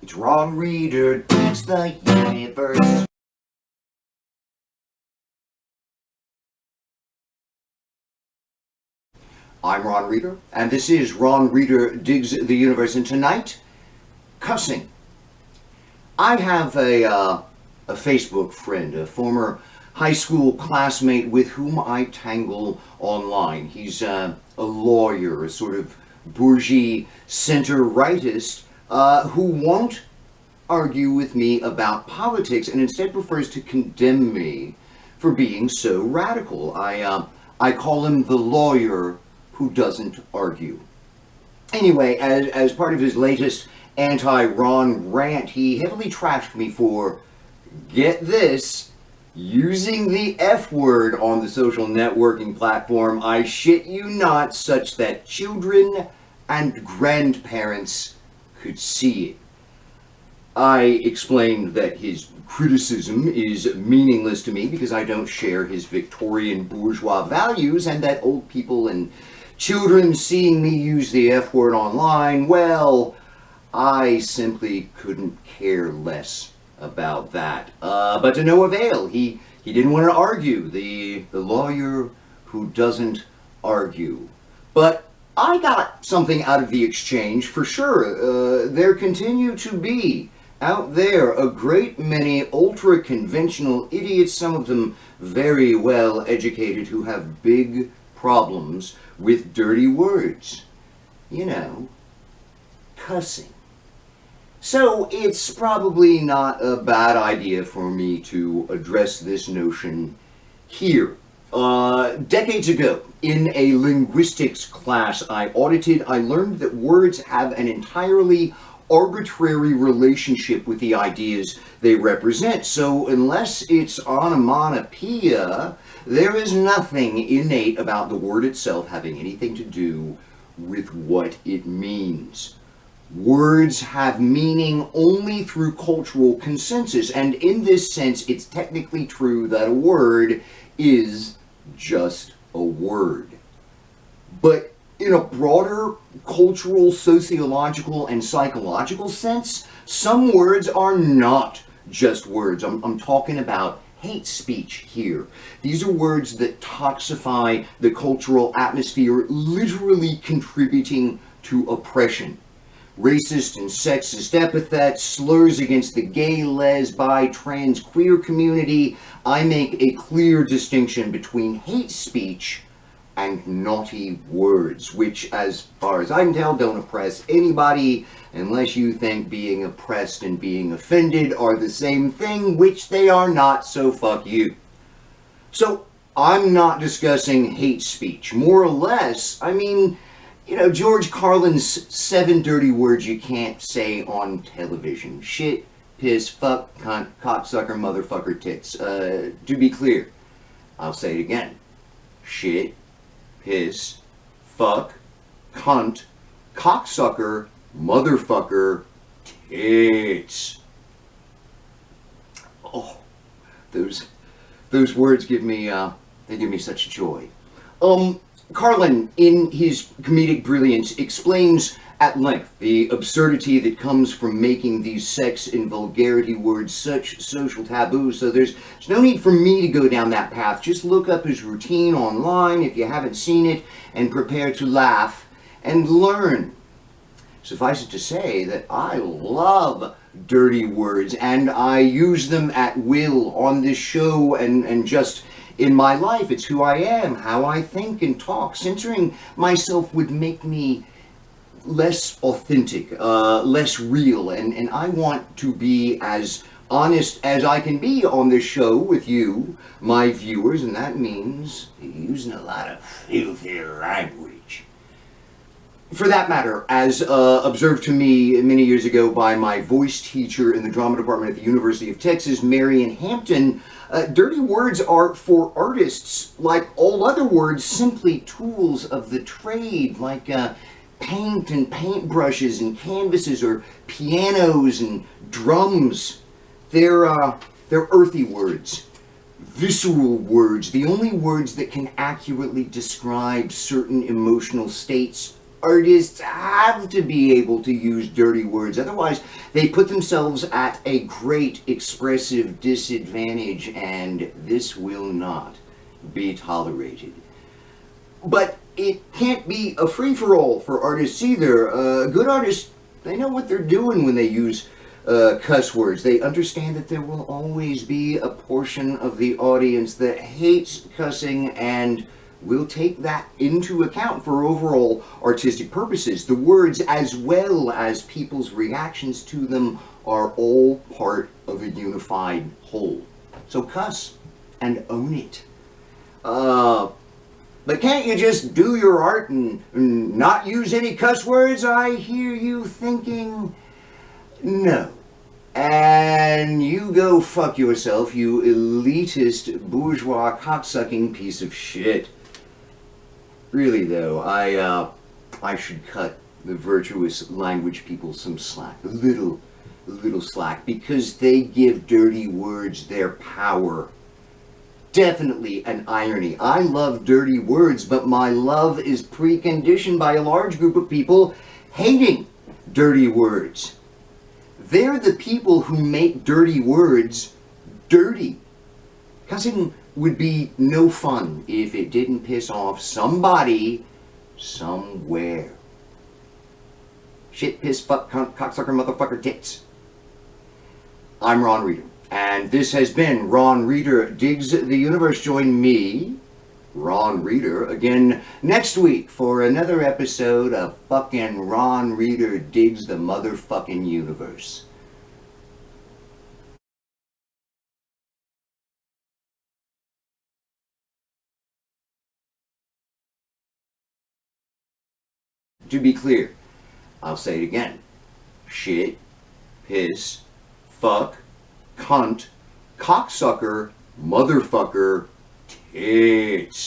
It's Ron Reader digs the universe. I'm Ron Reader, and this is Ron Reader Digs the Universe, and tonight, cussing. I have a Facebook friend, a former high school classmate with whom I tangle online. He's a lawyer, a sort of bourgeois center-rightist who won't argue with me about politics and instead prefers to condemn me for being so radical. I call him the lawyer who doesn't argue. Anyway, as part of his latest anti-Ron rant, he heavily trashed me for, get this, using the F word on the social networking platform, I shit you not, such that children and grandparents could see it. I explained that his criticism is meaningless to me because I don't share his Victorian bourgeois values, and that old people and children seeing me use the F word online, well, I simply couldn't care less about that. But to no avail. He didn't want to argue, the lawyer who doesn't argue. But I got something out of the exchange for sure. There continue to be out there a great many ultra-conventional idiots, some of them very well educated, who have big problems with dirty words. You know, cussing. So it's probably not a bad idea for me to address this notion here. Decades ago, in a linguistics class I audited, I learned that words have an entirely arbitrary relationship with the ideas they represent. So unless it's onomatopoeia, there is nothing innate about the word itself having anything to do with what it means. Words have meaning only through cultural consensus, and in this sense, it's technically true that a word is just a word. But in a broader cultural, sociological, and psychological sense, some words are not just words. I'm talking about hate speech here. These are words that toxify the cultural atmosphere, literally contributing to oppression. Racist and sexist epithets, slurs against the gay, les, bi, trans, queer community. I make a clear distinction between hate speech and naughty words, which, as far as I can tell, don't oppress anybody unless you think being oppressed and being offended are the same thing, which they are not, so fuck you. So, I'm not discussing hate speech. More or less, I mean, you know, George Carlin's 7 dirty words you can't say on television. Shit, piss, fuck, cunt, cocksucker, motherfucker, tits. To be clear, I'll say it again. Shit, piss, fuck, cunt, cocksucker, motherfucker, tits. Oh, those words give me they give me such joy. Carlin, in his comedic brilliance, explains at length the absurdity that comes from making these sex and vulgarity words such social taboos, so there's no need for me to go down that path. Just look up his routine online if you haven't seen it, and prepare to laugh and learn. Suffice it to say that I love dirty words, and I use them at will on this show and just in my life. It's who I am, how I think and talk. Censoring myself would make me less authentic, less real, and I want to be as honest as I can be on this show with you, my viewers, and that means using a lot of filthy language. For that matter, as observed to me many years ago by my voice teacher in the drama department at the University of Texas, Marion Hampton, dirty words are, for artists, like all other words, simply tools of the trade, like paint and paintbrushes and canvases, or pianos and drums. They're earthy words, visceral words, the only words that can accurately describe certain emotional states artists have to be able to use dirty words. Otherwise, they put themselves at a great expressive disadvantage, and this will not be tolerated. But it can't be a free-for-all for artists either. Good artists, they know what they're doing when they use cuss words. They understand that there will always be a portion of the audience that hates cussing and will take that into account for overall artistic purposes. The words, as well as people's reactions to them, are all part of a unified whole. So cuss and own it. But can't you just do your art and not use any cuss words? I hear you thinking. No. And you go fuck yourself, you elitist, bourgeois, cocksucking piece of shit. Really though, I should cut the virtuous language people some slack. A little slack, because they give dirty words their power. Definitely an irony. I love dirty words, but my love is preconditioned by a large group of people hating dirty words. They're the people who make dirty words dirty. Cussing would be no fun if it didn't piss off somebody somewhere. Shit, piss, fuck, cunt, cocksucker, motherfucker, tits. I'm Ron Reader, and this has been Ron Reader Digs the Universe. Join me, Ron Reader, again next week for another episode of fucking Ron Reader Digs the Motherfucking Universe. To be clear, I'll say it again. Shit, piss, fuck, cunt, cocksucker, motherfucker, tits.